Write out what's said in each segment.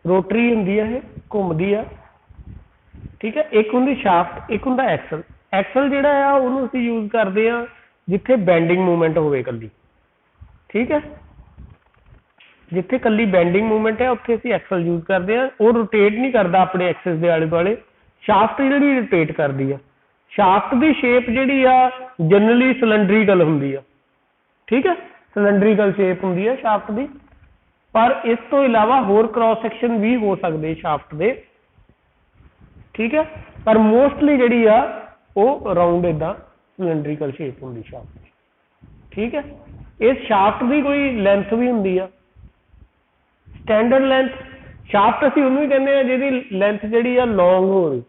Rotary हुंदी है, घूमदी आ, ठीक है। एक हुंदी शाफ्ट, एक हुंदा एक्सल। एक्सल जिहड़ा आ उहनूं असीं यूज़ करदे आ जिथे बैंडिंग मूवमेंट होवे कल्ली, ठीक है। जिथे कल्ली बैंडिंग मूवमेंट है उत्थे असीं एक्सल यूज़ करदे आ। वो रोटेट नहीं करदा अपने एक्सिस दे आले दुआले, शाफ्ट जिहड़ी रोटेट करदी आ। शाफ्ट की शेप जिहड़ी आ जनरली सिलेंड्रीकल हुंदी आ, ठीक है, सिलेंड्रीकल शेप हुंदी है शाफ्ट की। पर इस तो इलावा होर क्रॉस सैक्शन भी हो सकते शाफ्ट के, ठीक है। पर मोस्टली जिहड़ी आ वो राउंड इदा सिलेंड्रीकल शेप हुंदी शाफ्ट की, ठीक है। इस शाफ्ट की कोई लेंथ भी हुंदी आ, स्टैंडर्ड लेंथ। शाफ्ट असीं उहनूं ही कहंदे आ जिहदी लेंथ जिहड़ी आ लॉन्ग होवे,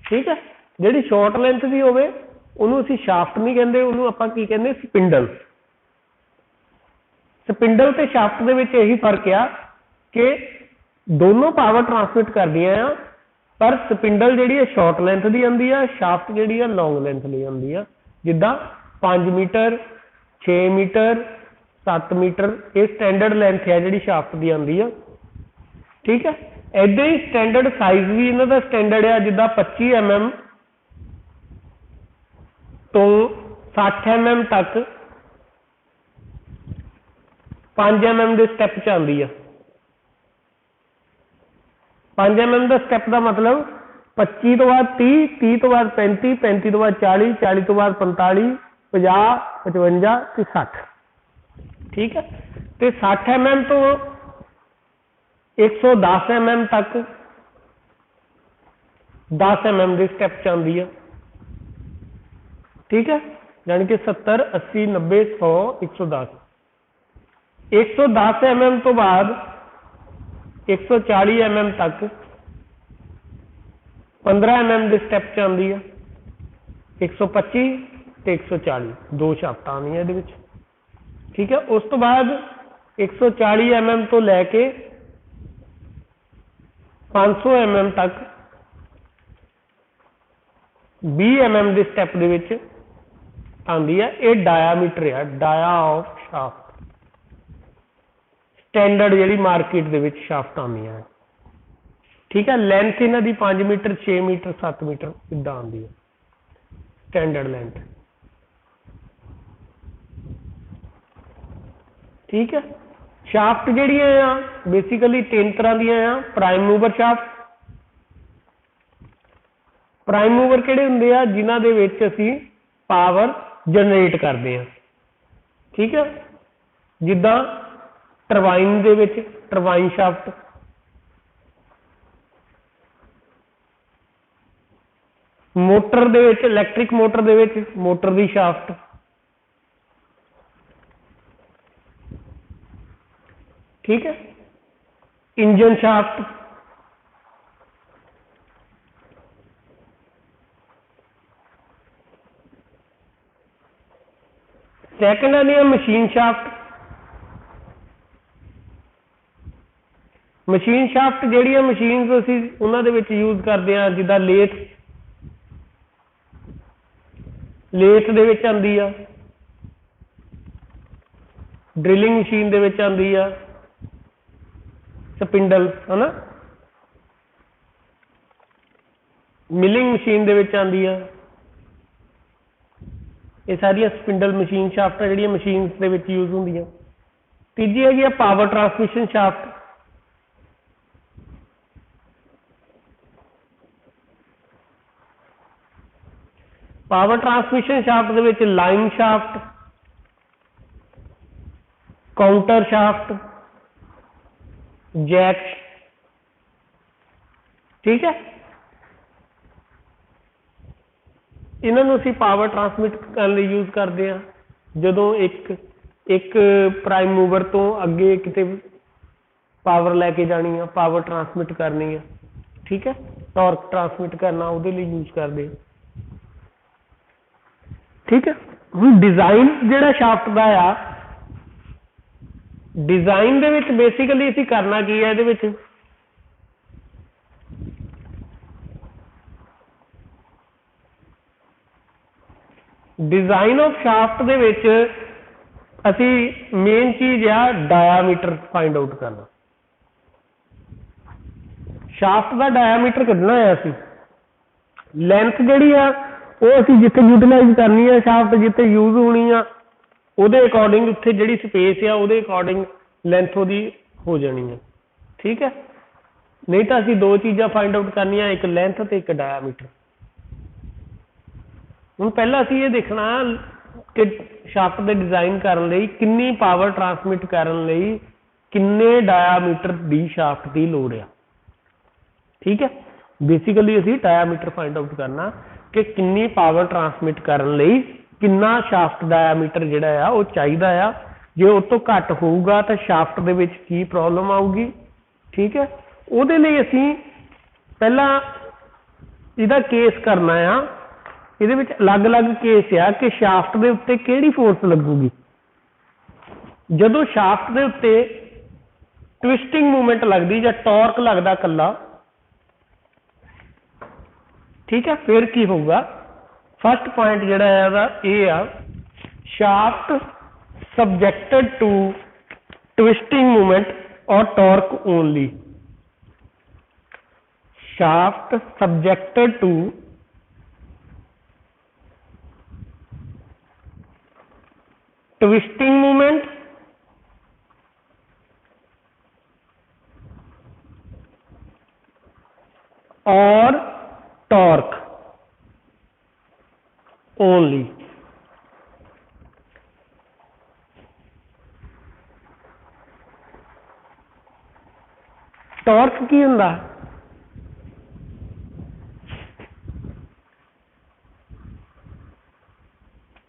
ठीक है। जिहड़ी शॉर्ट लेंथ दी होवे उहनूं असीं शाफ्ट नहीं कहंदे, उहनूं आपां की कहंदे स्पिंडल। स्पिंडल ते शाफ्ट दे विच यही फर्क आ कि दोनों पावर ट्रांसमिट करदियां आ, पर स्पिंडल जिहड़ी शॉर्ट लेंथ दी आंदी आ, शाफ्ट जिहड़ी लॉन्ग लेंथ दी आंदी आ। जिद्दां 5 मीटर, 6 मीटर, 7 मीटर ये स्टैंडर्ड लेंथ है जिहड़ी शाफ्ट दी आंदी आ, ठीक है। इदां ही स्टैंडर्ड साइज भी इन्हां दा स्टैंडर्ड आ, जिद्दां 25 mm तो 60 mm तक 5 mm के स्टैप च आती है। 5 mm का स्टैप का मतलब 25 तो बाद 30, 30 तो बाद 35, 35 तो बाद 40, 40 तो बाद 45, 50, 55 ते 60, ठीक है। तो 60 mm तो 110 mm तक 10 mm के स्टैप च आती है, ठीक है। यानी कि 70, 80, 90, 100, 110। 110 mm तो बाद 140 mm तक 15 mm के स्टैप च आती है, 125 ते 140 दो शाफ्ट आनी है, ठीक है। उस तो बाद 140 mm तो लैके 500 mm तक 20 mm के स्टैप के आती है। ये डायामीटर है, डाया ऑफ शाफ्ट, स्टैंडर्ड जी मार्केट के शाफ्ट आदि है, ठीक है। लेंथ इन्हों की 5 मीटर, 6 मीटर, 7 मीटर इदा आती है स्टैंडर्ड लेंथ, ठीक है। शाफ्ट जड़ियाँ बेसिकली 3 तरह दी आ। Prime mover shaft, prime mover किहड़े हुंदे आ जिन्हां दे विच असीं पावर जनरेट करते हैं, ठीक है। जिद्दां टरबाइन दे विच टरबाइन शाफ्ट, मोटर दे विच इलैक्ट्रिक मोटर दे विच मोटर दी शाफ्ट, ठीक है। इंजन शाफ्ट, सैकेंड आनी है मशीन शाफ्ट। मशीन शाफ्ट जिहड़ियां मशीन असीं उन्हां दे विच यूज करते हैं, जिद्दां लेथ, लेथ दे विच आंदी आ, ड्रिलिंग मशीन दे विच आंदी आ, स्पिंडल है ना, मिलिंग मशीन दे विच आंदी आ। ये सारिया स्पिंडल मशीन शाफ्ट जिहड़ियां मशीन दे विच यूज होंदियां। तीजी हैगी power transmission shaft, power transmission shaft दे विच line shaft, counter shaft, jack, ठीक है। इन्हों असीं पावर ट्रांसमिट करने लई यूज करते हैं जदों एक प्राइम मूवर तो अगे किते पावर लैके जानी है, पावर ट्रांसमिट करनी है, ठीक है। टॉर्क ट्रांसमिट करना उहदे लई यूज करते हैं, ठीक है। हुण डिजाइन जिहड़ा शाफ्ट का आ, डिजाइन दे विच बेसिकली असीं करना की है, इहदे विच डिजाइन ऑफ शाफ्ट दे विच असीं मेन चीज आ डायामीटर फाइंड आउट करना। शाफ्ट का डायमीटर कढ़ना है असी, लेंथ जिहड़ी आ वो असी जिथे यूटिलाइज करनी है शाफ्ट जिथे यूज होनी आ ਉਹਦੇ अकॉर्डिंग उत्थे जिहड़ी स्पेस आ ਉਹਦੇ अकॉर्डिंग लेंथ ਉਹਦੀ हो जानी है। ठीक है, नहीं तो असी दो चीज़ां फाइंड आउट करनिया, एक लेंथ ते एक डायमीटर। हुण पहला असी ये देखना कि शाफ्ट दे डिजाइन करन लई कितनी पावर ट्रांसमिट करन लई किन्ने डायमीटर दी शाफ्ट की लोड़ आ। ठीक है, बेसिकली असी डायमीटर फाइंड आउट करना कि कितनी पावर ट्रांसमिट करन लई किन्ना शाफ्ट डायमीटर जिहड़ा आ वो चाहीदा आ। जे उस तो घट होऊगा तो शाफ्ट दे विच की प्रॉब्लम आऊगी। ठीक है, ਉਹਦੇ ਲਈ ਅਸੀਂ ਪਹਿਲਾਂ ਇਹਦਾ ਕੇਸ ਕਰਨਾ ਆ। ਇਹਦੇ ਵਿੱਚ ਅਲੱਗ-ਅਲੱਗ ਕੇਸ ਆ ਕਿ ਸ਼ਾਫਟ ਦੇ ਉੱਤੇ ਕਿਹੜੀ ਫੋਰਸ ਲੱਗੂਗੀ। ਜਦੋਂ ਸ਼ਾਫਟ ਦੇ ਉੱਤੇ ਟਵਿਸਟਿੰਗ ਮੂਵਮੈਂਟ ਲੱਗਦੀ ਜਾਂ ਟਾਰਕ ਲੱਗਦਾ ਕੱਲਾ, ਠੀਕ ਹੈ, ਫਿਰ ਕੀ ਹੋਊਗਾ। ਫਸਟ ਪੁਆਇੰਟ ਜਿਹੜਾ ਹੈ ਇਹਦਾ ਇਹ ਆ, ਸ਼ਾਫਟ ਸਬਜੈਕਟਡ ਟੂ ਟਵਿਸਟਿੰਗ ਮੂਵਮੈਂਟ ਔਰ torque only. shaft subjected to twisting movement or torque only। Torque की हुंदा,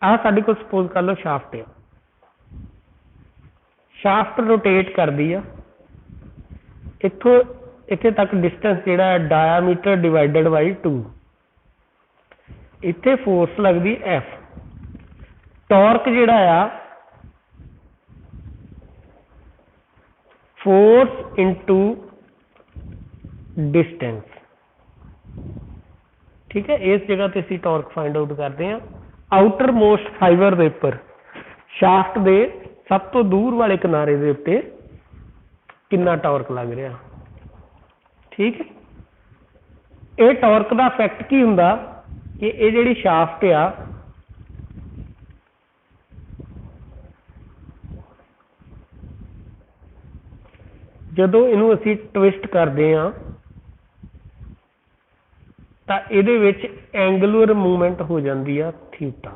आ साडे को सपोज कर लो शाफ्ट है, शाफ्ट रोटेट कर दी है, इत्थों इत्थे तक डिस्टेंस जिहड़ा है डायमीटर डिवाइडेड बाई 2, इत्थे फोर्स लगदी F। टॉर्क जिहड़ा आ फोर्स इंटू डिस्टेंस। ठीक है, इस जगह ते असीं टॉर्क फाइंड आउट करते हैं। आउटर मोस्ट फाइबर के उपर शाफ्ट के सब तो दूर वाले किनारे के उत्ते कितना टॉर्क लग रहा। ठीक है, ये टॉर्क का इफेक्ट की हुंदा कि ये जिहड़ी शाफ्ट आ जदों इनू असीं ट्विस्ट करते हैं तो इहदे विच एंगुलर मूवमेंट हो जाती है थीटा।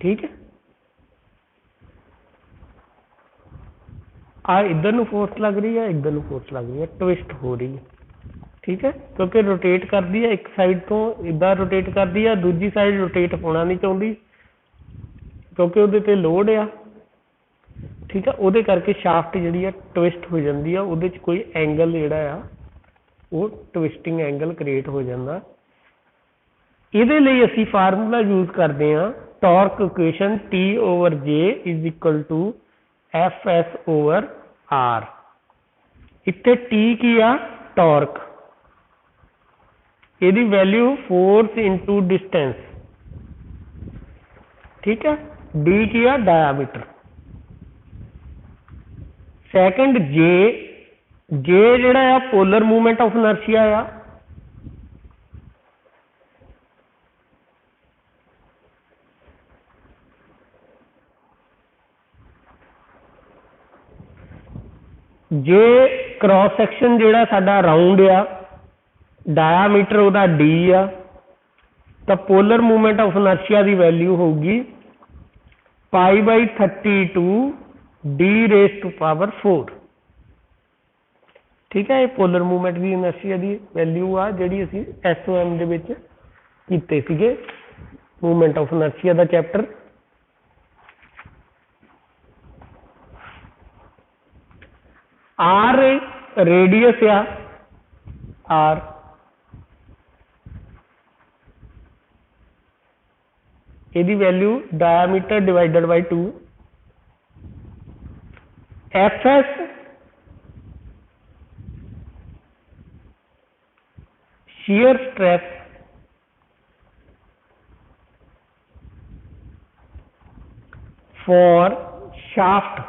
ठीक है, आ इधर नू फोर्स लग रही है, इधर नू फोर्स लग रही है, ट्विस्ट हो रही है। ठीक है, क्योंकि रोटेट करती है एक साइड तो इधर रोटेट करती है, दूजी साइड रोटेट होना नहीं चाहती क्योंकि उहदे ते लोड आ। ठीक है, वो करके शाफ्ट जी है ट्विस्ट हो जाती है, वो कोई एंगल जोड़ा आ वो ट्विस्टिंग एंगल क्रिएट हो जाता। ये असी फार्मूला यूज करते हैं torque equation T/J is equal to Fs over R। इत्थे T की आ टॉर्क, यदि वैल्यू फोर्स इंटू डिस्टेंस। ठीक है, D की आ डायामीटर। सैकेंड जे, जे जिहड़ा आ पोलर मूवमेंट ऑफ इनर्शिया आ। जे क्रॉस सैक्शन जिहड़ा साडा राउंड आ, डायामीटर उहदा डी आ, तो पोलर मूवमेंट ऑफ इनर्शिया की वैल्यू होगी π/32 d⁻⁴। ठीक है, ये पोलर मूवमेंट की इनर्शिया की वैल्यू आ जिहड़ी असीं SOM दे विच कीते सीगे मूवमेंट ऑफ इनर्शिया का चैप्टर। R रेडियस आ, R यदि value diameter divided by 2। Fs shear stress for shaft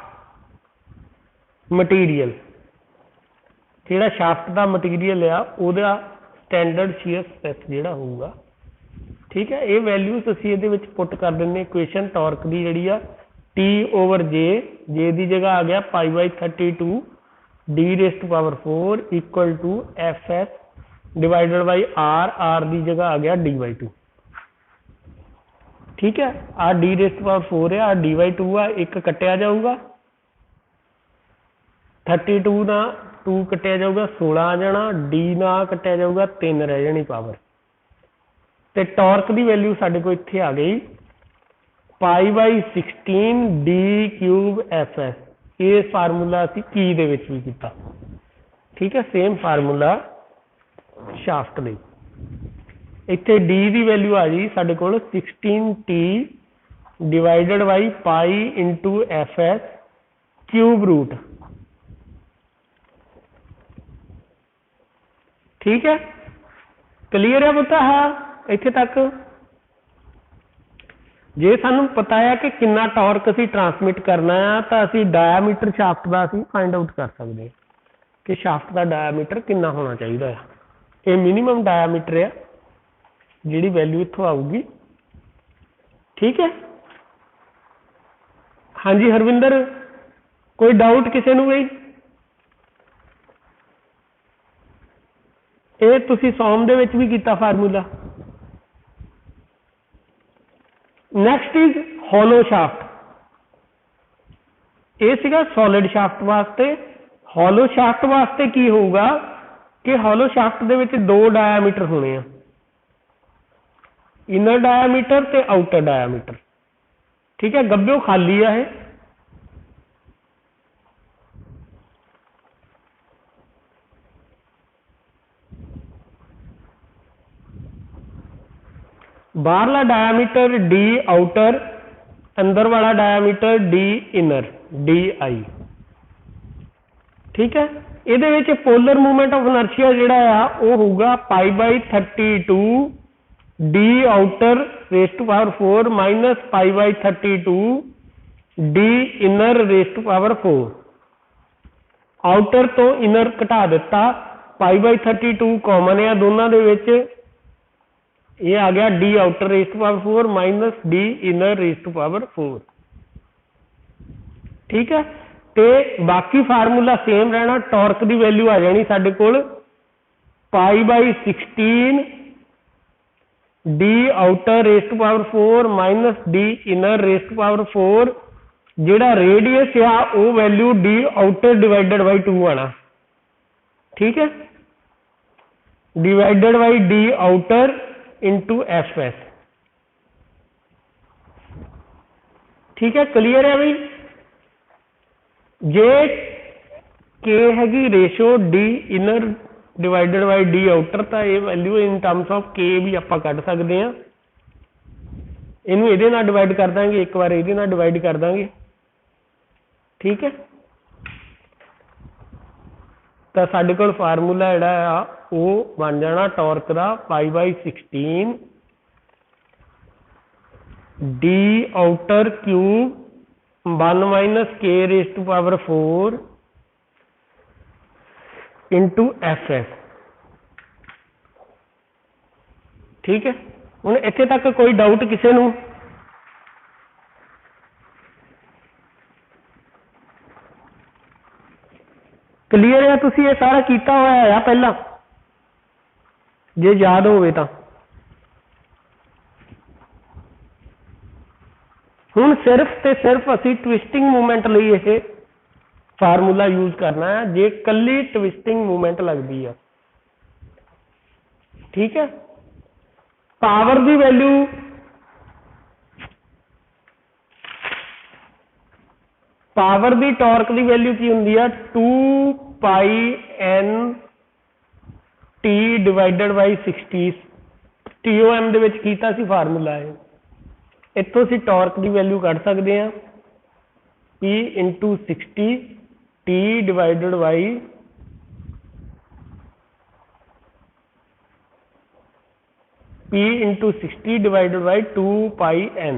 material, ਜਿਹੜਾ शाफ्ट का मटीरियल आ ਉਹਦਾ स्टैंडर्ड shear stress ਜਿਹੜਾ ਹੋਊਗਾ। ठीक है, ये वैल्यूज ਅਸੀਂ ਇਹਦੇ ਵਿੱਚ पुट कर ਦਿੰਦੇ इक्वेशन टॉर्क ਦੀ ਜਿਹੜੀ ਆ T over J, J ਦੀ ਜਗ੍ਹਾ ਆ ਗਿਆ π/32 d raised to power 4 equal to Fs divided by R, R ਦੀ ਜਗ੍ਹਾ ਆ ਗਿਆ d/2। ठीक है, आ d raised to power 4 है, आ d/2 आ, एक कटिया जाऊगा 32 ना 2 कटिया जाऊगा 16 आ जाना, d ना कटिया जाऊगा 3 रह जानी पावर। तो टॉर्क की वैल्यू साडे को इत्थे आ गई π/16 d³ Fs। ये फार्मूला असी की दे विच भी कीता। ठीक है, सेम फार्मूला शाफ्ट ਲਈ। इत्थे d की वैल्यू आ गई साडे कोल 16t divided by pi into Fs cube root. ठीक है, क्लीयर है पुत्ता? हाँ, इत्थे तक जे सानू पता है कि कितना टॉर्क असी ट्रांसमिट करना है तो असी डायामीटर शाफ्ट का असी फाइंड आउट कर सकते हैं कि शाफ्ट का डायामीटर कितना होना चाहिए। ये मिनिमम डायामीटर है जिहड़ी वैल्यू इत्थों आऊगी। ठीक है, हाँ जी हरविंदर, कोई डाउट किसी नूं बई? ये तुसी सॉम दे विच भी कीता formula. Next is hollow shaft. ये सीगा सॉलिड शाफ्ट वास्ते। हॉलो शाफ्ट वास्ते की होगा कि हॉलो शाफ्ट दे विच दो डायामीटर होने हैं, इनर डायामीटर ते आउटर डायामीटर। ठीक है, गब्बे खाली है। बाहरला डायामीटर d आउटर, अंदर वाला डायामीटर d इनर di। ठीक है, ये पोलर मूवमेंट ऑफ इनर्शिया जिहड़ा आ वो होगा π/32 d outer raise to power 4 minus π/32 d inner raise to power 4। Outer तो इनर घटा दिता, π/32 कॉमन है दोनों दे विच, ये आ गया d outer raise to power 4 minus d inner raise to power 4। ठीक है, ते बाकी फार्मूला सेम रहना। टॉर्क की वैल्यू आ जानी साडे कोल π/16 d outer raise to power 4 minus d inner raise to power 4, जिहड़ा रेडियस आ वो value d outer divided by 2 आना। ठीक है, divided by d outer into Fs। ठीक है, क्लियर है भाई? जे के हैगी ratio d inner divided by d outer, तो ये वैल्यू इन टर्म्स ऑफ के भी आप कढ़ सकते हैं। इनू ये नाल डिवाइड कर देंगे, एक बार ये नाल डिवाइड कर देंगे। ठीक है, तो साडे कोल फार्मूला जिहड़ा आ वो बन जाना टॉर्क का π/16 d आउटर क्यूब 1 माइनस के raise to power 4 into Fs। ठीक है, हुण इत्थे तक कोई डाउट किसी नूं? क्लीयर है? तुसीं ये सारा कीता होया है पहला, जे याद होवे तां। हुण सिर्फ ते सिर्फ असी ट्विस्टिंग मूवमेंट लई ये फार्मूला यूज करना है, जे कल्ली ट्विस्टिंग मूवमेंट लगती है। ठीक है, पावर की वैल्यू पावर की टॉर्क की वैल्यू की होंगी है 2πn t divided by 60। TOM दे विच कीता सी फार्मूला है, इतों असीं टॉर्क की वैल्यू कढ़ सकते हैं P into 60 t divided by P into 60 divided by 2πn।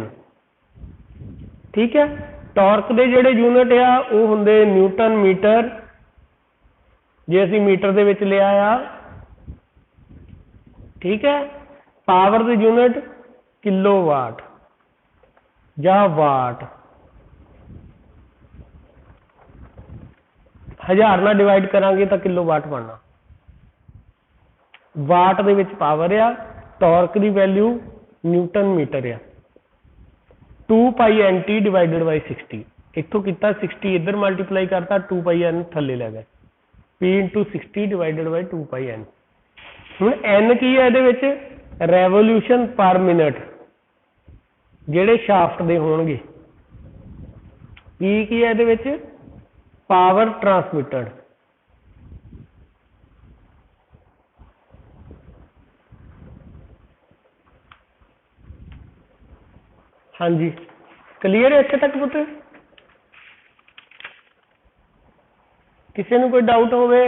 ठीक है, टॉर्क के जिहड़े यूनिट आ वो हुंदे न्यूटन मीटर, जे असीं मीटर दे विच लिया आ, ठीक है। पावर दी यूनिट किलोवाट या वाट, 1000 नाल डिवाइड करांगे तो किलोवाट बनना। वाट दे विच पावर आ, टॉर्क की वैल्यू न्यूटन मीटर आ। 2 pi N T divided by 60, इतों किया 60 इधर मल्टीप्लाई करता, 2 पाई एन थले लै गए, P into 60 divided by 2 pi N. हुण एन की है ये रेवोल्यूशन पर मिनट जिहड़े शाफ्ट दे होणगे, पी की है ये पावर ट्रांसमिटेड, हाँ जी क्लीयर है इत्थे तक पुत्र? किसी को कोई डाउट होवे?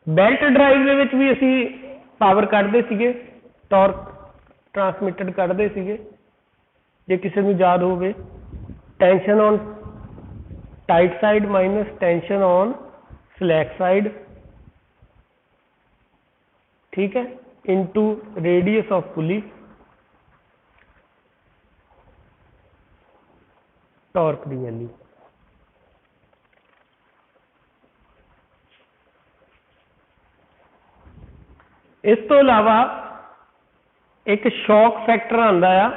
बेल्ट ड्राइव दे विच भी असी पावर कढ़दे सीगे, टॉर्क ट्रांसमिटेड कढ़दे सीगे, जे किसी को याद होवे। Tension on tight side minus tension on slack side, ठीक है, into radius of pulley, torque की वैल्यू। इस तो इलावा एक शॉक फैक्टर आंदा आ,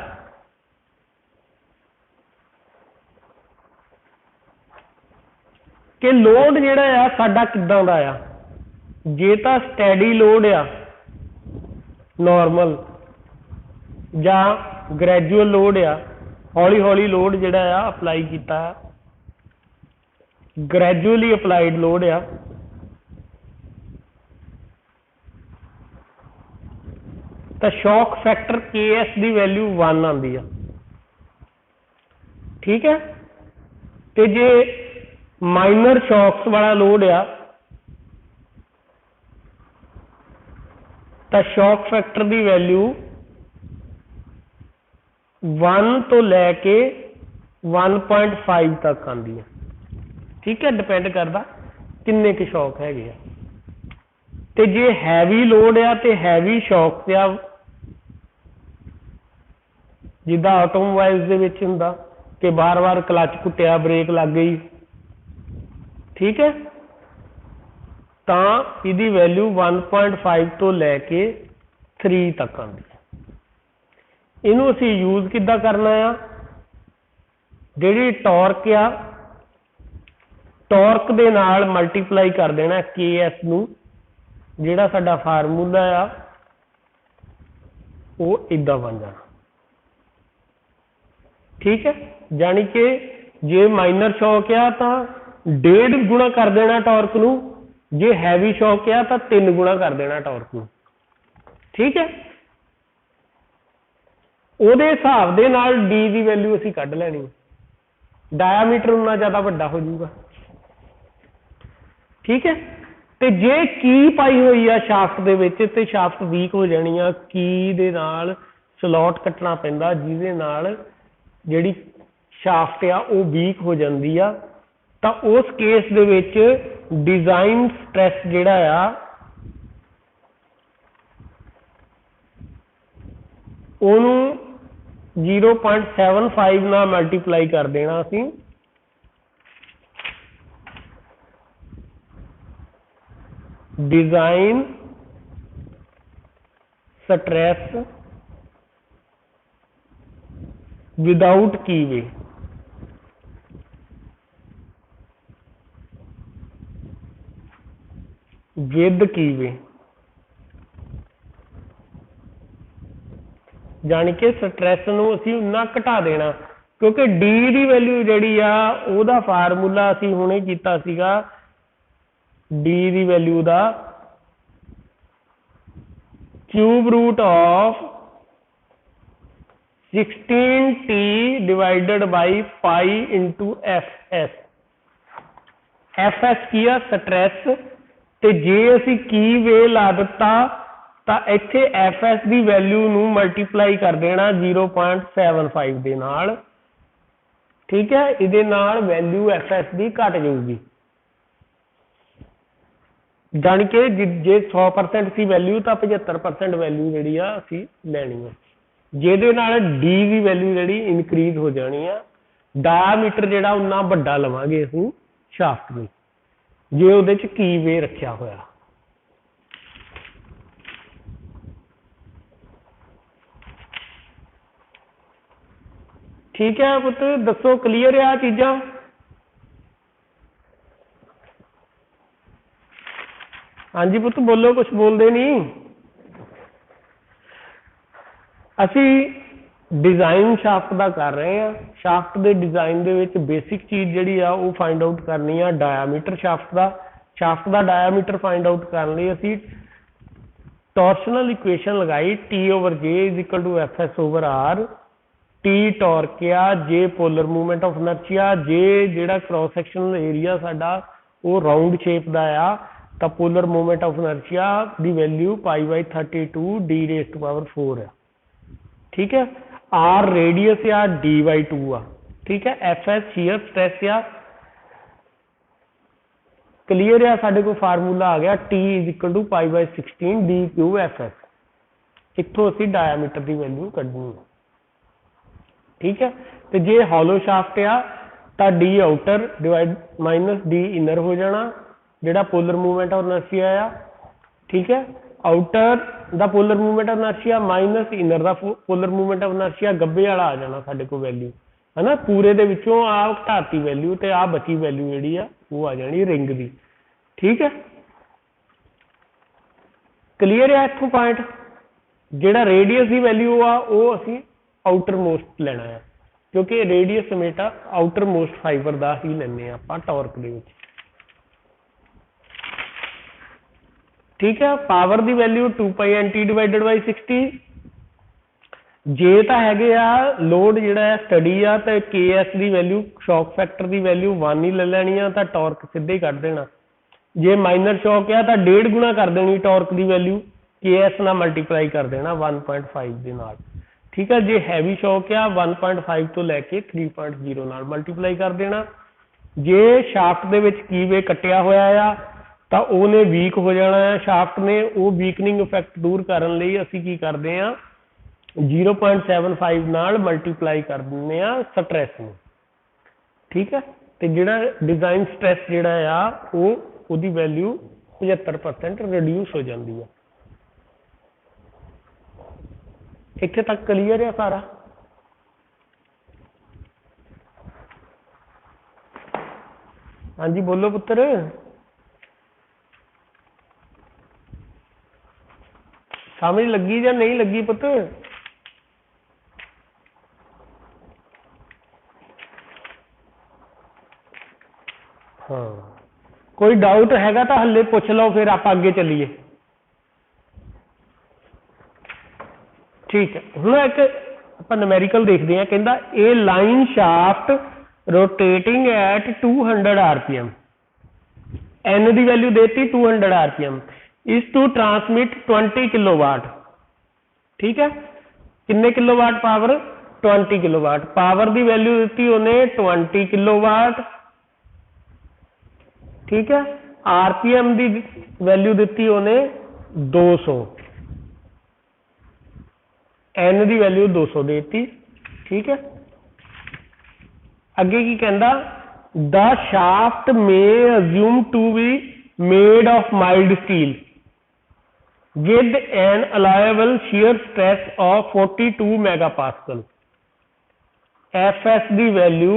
कि लोड जिहड़ा आ साडा किदां दा आ। जे तां स्टैडी लोड आ नॉर्मल, या ग्रैजुअल लोड आ, हौली हौली लोड जिहड़ा आ अपलाई कीता, ग्रैजुअली अपलाइड लोड आ, तो शॉक फैक्टर के एस की वैल्यू 1 आती है, ठीक है। तो जे माइनर शॉक्स वाला लोड आ तो शॉक फैक्टर की वैल्यू 1 तो लैके 1.5 तक आती है, ठीक है, डिपेंड करता किन्ने के शॉक है। तो जे हैवी लोड आ तो हैवी शॉक आ, जिदा ऑटोमोबाइल्स दे विच हुंदा कि बार बार क्लच घुटिया ब्रेक लग गई, ठीक है, तो इसकी वैल्यू 1.5 तो लैके 3 तक आती है। इनू असी यूज किद्दां करना आ, जिहड़ी टॉर्क आ टॉर्क दे नाल मल्टीप्लाई कर देना के एस नू, जिहड़ा साडा फार्मूला आ वो इदां बन जाना, ठीक है। जानी कि जे माइनर शॉक आ तो 1.5 गुणा कर देना टॉर्क नू, जे हैवी शॉक आ तो 3 गुणा कर देना टॉर्क नू, ठीक है। उहदे हिसाब दे नाल डी की वैल्यू असीं कढ लैनी, डायामीटर उन्ना ज़्यादा वड्डा हो जाऊगा, ठीक है। तो जे की पाई हुई आ शाफ्ट दे विच ते शाफ्ट वीक हो जानी आ, की दे नाल स्लॉट कट्टना पैंदा जिहदे नाल जिहड़ी शाफ्ट आ वो वीक हो जाती आ। तो उस केस दे विच डिजाइन स्ट्रैस जिहड़ा आ ओनू 0.75 नाल मल्टीप्लाई कर देना असीं, design stress without keyway, with keyway, जानी कि स्ट्रैस नूं असीं उन्ना घटा देना, क्योंकि डी की वैल्यू जिहड़ी आ उहदा फार्मूला असीं हुणे कीता सीगा, डी की वैल्यू दा cube root of 16t divided by pi into F S. F S की आ स्ट्रैस, ते जे असी की वे ला दिता ਤਾਂ ਇੱਥੇ FS ਦੀ ਵੈਲਿਊ ਨੂੰ ਮਲਟੀਪਲਾਈ ਕਰ ਦੇਣਾ 0.75 ਦੇ ਨਾਲ। ਠੀਕ ਹੈ, ਇਹਦੇ ਨਾਲ ਵੈਲਿਊ FS ਦੀ ਘਟ ਜਾਊਗੀ, ਜਾਣੀ ਕਿ ਜੇ 100% ਸੀ ਵੈਲਿਊ ਤਾਂ 75% ਵੈਲਿਊ ਜਿਹੜੀ ਆ ਅਸੀਂ ਲੈਣੀ ਆ, ਜਿਹਦੇ ਨਾਲ D ਦੀ ਵੈਲਿਊ ਜਿਹੜੀ ਇਨਕਰੀਜ਼ ਹੋ ਜਾਣੀ ਆ। ਡਾਇਆਮੀਟਰ ਜਿਹੜਾ ਉਨਾ ਵੱਡਾ ਲਵਾਂਗੇ ਅਸੀਂ ਸ਼ਾਫਟ ਨੂੰ, ਜੇ ਉਹਦੇ ਚ ਕੀ ਵੇ ਰੱਖਿਆ ਹੋਇਆ। ठीक है पुत, दसो क्लीयर है आ चीज़ां? हाँ जी पुत बोलो, कुछ बोलते नहीं। असी डिजाइन शाफ्ट का कर रहे हैं। शाफ्ट के डिजाइन दे विच बेसिक चीज़ जिहड़ी आ वो फाइंड आउट करनी है डायामीटर शाफ्ट का। शाफ्ट का डायामीटर फाइंड आउट करने लई असी टॉर्शनल इक्वेशन लगाई T/J is equal to FS over R। T torque आ, J polar movement of inertia, जे जिहड़ा क्रॉस सैक्शनल एरिया साडा वो राउंड शेप दा आ, तो पोलर मूवमेंट ऑफ इनर्शिया दी वैल्यू π/32 d⁴ है। ठीक है, R रेडियस आ, d/2 आ। ठीक है, FS शीयर स्ट्रेस आ। क्लीयर है, साडे को फार्मूला आ गया T is equal to π/16 d⁴FS। इत्थों असीं डायामीटर की वैल्यू कढनी है। ठीक है, तो जे हॉलो शाफ्ट आ तो D outer divide minus D inner हो जाना, जिहड़ा पोलर मूवमेंट ऑफ इनर्शिया आ। ठीक है, आउटर दा polar movement of inertia minus inner दा पोलर मूवमेंट ऑफ इनर्शिया गब्बे वाला आ जाना साडे को वैल्यू, है ना। पूरे दे विचों आ घटाती वैल्यू ते आ बची वैल्यू जिहड़ी आ वो आ जानी रिंग दी। ठीक है, क्लीयर है इत्थों पॉइंट। जिहड़ा रेडियस की वैल्यू आ वो असीं आउटर मोस्ट लेना है, क्योंकि रेडियस समेटा आउटर मोस्ट फाइबर का ही लेने आप टॉर्क दे विच। ठीक है, पावर की वैल्यू 2π/NT डिवाइडेड बाई 60। जे तो है लोड जिहड़ा स्टडी आ तो KS की वैल्यू शॉक फैक्टर की वैल्यू 1 ही ले लैनी आ, तो टॉर्क सीधे ही कट देना। जे माइनर शॉक आ तो 1.5 गुना कर देनी टॉर्क की वैल्यू, KS ना मल्टीप्लाई कर देना 1.5 के नाल। ठीक है, जे हैवी शॉक आ 1.5 तो लैके 3.0 नाल मल्टीप्लाई कर देना। जे शाफ्ट दे विच की वे कटिया होया आ तो उहने वीक हो जाना है शाफ्ट ने। वो वीकनिंग इफेक्ट दूर करने लई असीं की करदे आ 0.75 नाल मल्टीप्लाई कर दिंदे आ स्ट्रेस नूं। ठीक है, तो जिहड़ा डिजाइन स्ट्रेस जिहड़ा आ वो उहदी वैल्यू 75% रिड्यूस हो जाती है। इत्थे तक क्लीयर है सारा? हाँ जी बोलो पुत्र, समझ लगी या नहीं लगी पुत्र? हाँ, कोई डाउट हैगा तो हले पूछ लो, फिर आप आगे चलीए। ठीक है, हुण एक आपां न्यूमेरिकल देखते हैं। कहता a line shaft rotating at 200 RPM, N की वैल्यू देती 200 RPM, is to transmit 20 kilowatt. ठीक है, किन्ने किलोवाट पावर? 20 किलोवाट। पावर की वैल्यू दी उन्हें 20 किलोवाट। ठीक है, RPM की वैल्यू दी उन्हें 200, एन की वैल्यू 200 देती। ठीक है, अगे की कहता the shaft may assume to be made of mild steel with an allowable shear stress of 42 megapascal। FS की वैल्यू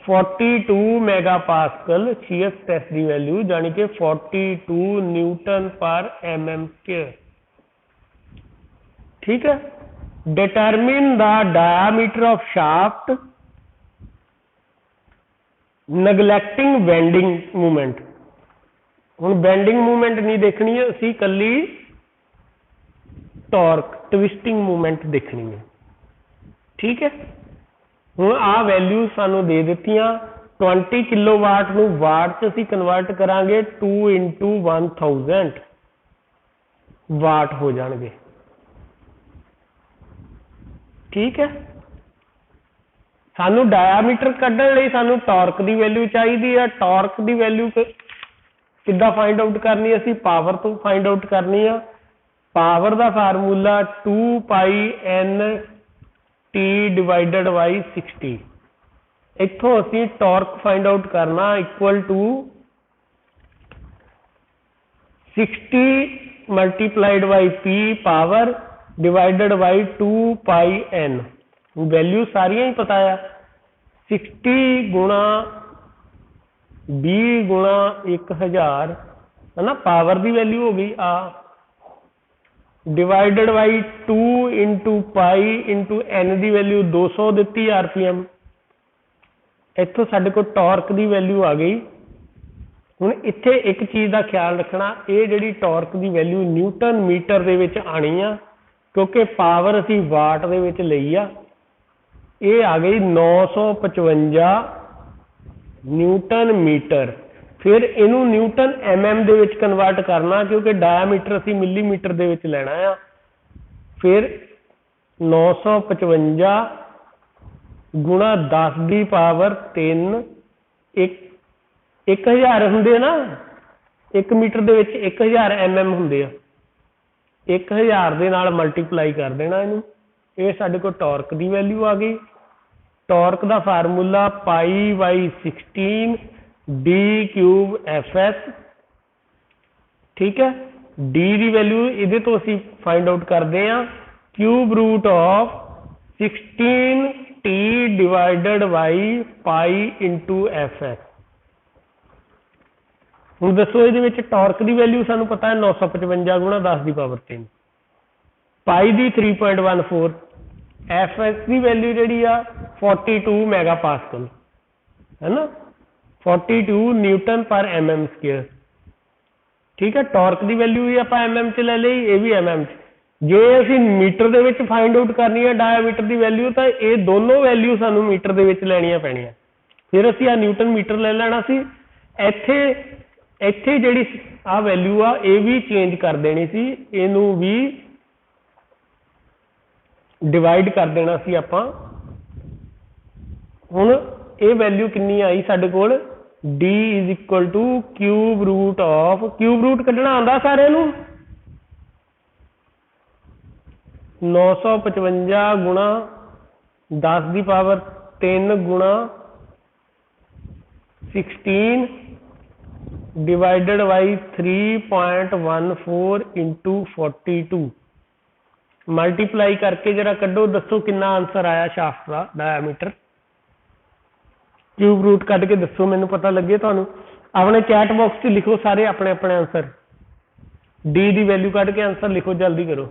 42 megapascal, shear stress की वैल्यू यानी कि 42 न्यूटन पर mm²। ठीक है, determine the diameter of shaft neglecting bending movement। हुण bending movement नहीं देखनी है असी, कली टॉर्क ट्विस्टिंग मूवमेंट देखनी है। ठीक है, हुण आ वैल्यू सानू दे दित्तियां। 20 किलोवाट नूं वाट च असी कन्वर्ट करांगे 2 × 1000। वाट हो जाएंगे। ठीक है, सानू डायामीटर कढ़ण लई सानू टॉर्क की वैल्यू चाहिए है। टॉर्क की वैल्यू किद्दां फाइंड आउट करनी, असी पावर तो फाइंड आउट करनी आ। पावर का formula 2 pi N T divided by 60। इत्थों असी टॉर्क फाइंड आउट करना equal to 60 multiplied by P power divided by 2 pi N. Value सारिया ही पता है, 60 गुणा 20 गुणा 1000 है ना, पावर की वैल्यू हो गई आ, divided by 2 into pi into N की वैल्यू 200 दी आरपीएम। इतों साडे को टॉर्क की वैल्यू आ गई। हुण इत्थे एक चीज़ का ख्याल रखना, ये जिहड़ी टॉर्क की वैल्यू न्यूटन मीटर दे विच आनी आ, क्योंकि पावर असी वाट दे विच लई आ। ये आ गई 955 न्यूटन मीटर। फिर इनू न्यूटन MM दे विच कन्वर्ट करना, क्योंकि डायामीटर असी मिलीमीटर दे विच लेना आ। फिर 955 गुणा 10 की पावर 3, 1000 होंदे ना, 1 मीटर दे विच 1000 MM होंदे आ। 1000 दे नाल मल्टीप्लाई कर देना इनू, ये साडे को टॉर्क की वैल्यू आ गई। टॉर्क का formula pi by 16 D cube FS। ठीक है, डी की वैल्यू ये तो असी फाइंड आउट करते हैं, cube root of 16 T divided by pi into FS। हुण दसो ये टॉर्क की वैल्यू सानू पता है 955 गुणा 10 की पावर 3, पाई की 3.14, FS की वैल्यू जी 42 मैगा पास्कल है ना, 42 न्यूटन पर MM स्क्वेयर। ठीक है, टॉर्क की वैल्यू भी आप MM च ले ली, ये भी MM च। जे असी मीटर दे विच फाइंड आउट करनी है डायामीटर की वैल्यू, तो ये दोनों वैल्यू सानू मीटर दे विच लैनिया पैणियां। फिर असी आ न्यूटन मीटर ले लेना सी। इत्थे जिहड़ी आ वैल्यू आ ये भी चेंज कर देनी सी, इनू भी डिवाइड कर देना सी आपां। हुण ये वैल्यू कितनी आई साडे कोल, D is equal to cube root of, cube root कढ़ना आंदा सारे नू, 955 गुणा 10 की पावर 3 गुणा 16 डिवाइडेड बाई 3.14 इंटू 42। मल्टीप्लाई करके जरा कड्डो, दसो कितना आंसर आया शाफ्ट का डायामीटर। क्यूब रूट कढ़ के दसो, मैनू पता लगे तुहानू। अपने चैट बॉक्स च लिखो सारे अपने अपने आंसर, डी की वैल्यू कढ़ के आंसर लिखो, जल्दी करो।